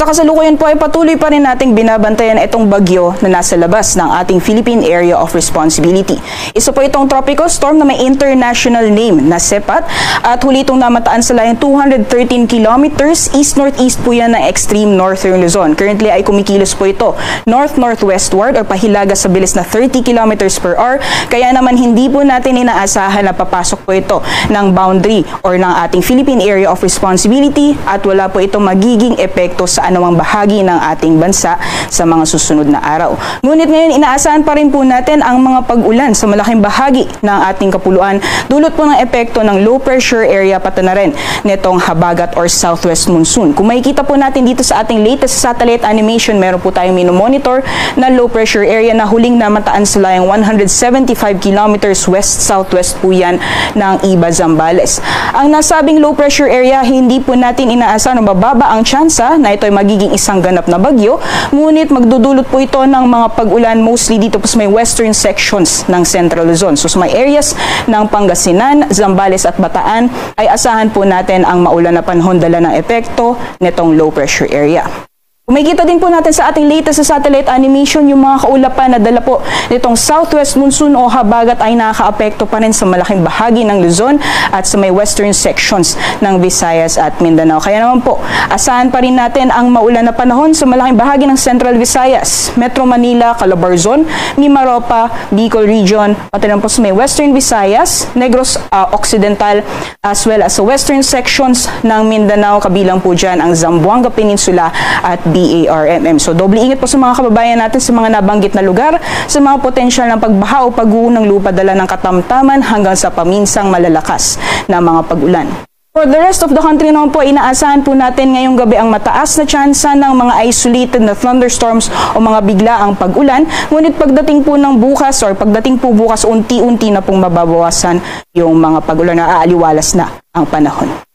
Sa kasalukuyan po ay patuloy pa rin nating binabantayan itong bagyo na nasa labas ng ating Philippine Area of Responsibility. Isa po itong tropical storm na may international name na Sepat at huli itong namataan sa layong 213 kilometers east-northeast po yan ng extreme northern Luzon. Currently ay kumikilos po ito north-northwestward o pahilaga sa bilis na 30 kilometers per hour. Kaya naman hindi po natin inaasahan na papasok po ito ng boundary or ng ating Philippine Area of Responsibility at wala po itong magiging epekto sa anumang bahagi ng ating bansa sa mga susunod na araw. Ngunit ngayon, inaasahan pa rin po natin ang mga pag-ulan sa malaking bahagi ng ating kapuluan dulot po ng epekto ng low pressure area pati na rin nitong habagat or southwest monsoon. Kung makikita po natin dito sa ating latest satellite animation, meron po tayong minomonitor na low pressure area na huling namataan sa layang 175 kilometers west-southwest po yan ng Iba, Zambales. Ang nasabing low pressure area, hindi po natin inaasahan na mababa ang tsansa na ito ay magiging isang ganap na bagyo, ngunit magdudulot po ito ng mga pag-ulan mostly dito po sa may western sections ng Central Luzon. So sa may areas ng Pangasinan, Zambales at Bataan ay asahan po natin ang maulan na panahon dala ng epekto nitong low pressure area. Kumikita din po natin sa ating latest sa satellite animation yung mga kaulapan na dala po nitong southwest monsoon o habagat ay nakakaapekto pa rin sa malaking bahagi ng Luzon at sa may western sections ng Visayas at Mindanao. Kaya naman po, asahan pa rin natin ang maulan na panahon sa malaking bahagi ng Central Visayas, Metro Manila, Calabarzon, Mimaropa, Bicol Region, pati rin po sa may western Visayas, Negros Occidental, as well as sa western sections ng Mindanao, kabilang po dyan ang Zamboanga Peninsula at BARMM. So, doble ingat po sa mga kababayan natin sa mga nabanggit na lugar, sa mga potensyal ng pagbaha o pagguho ng lupa dala ng katamtaman hanggang sa paminsang malalakas na mga pag-ulan. For the rest of the country naman po, inaasahan po natin ngayong gabi ang mataas na tsansa ng mga isolated na thunderstorms o mga biglaang pag-ulan. Ngunit pagdating po bukas, unti-unti na pong mababawasan yung mga pag-ulan na aaliwalas na ang panahon.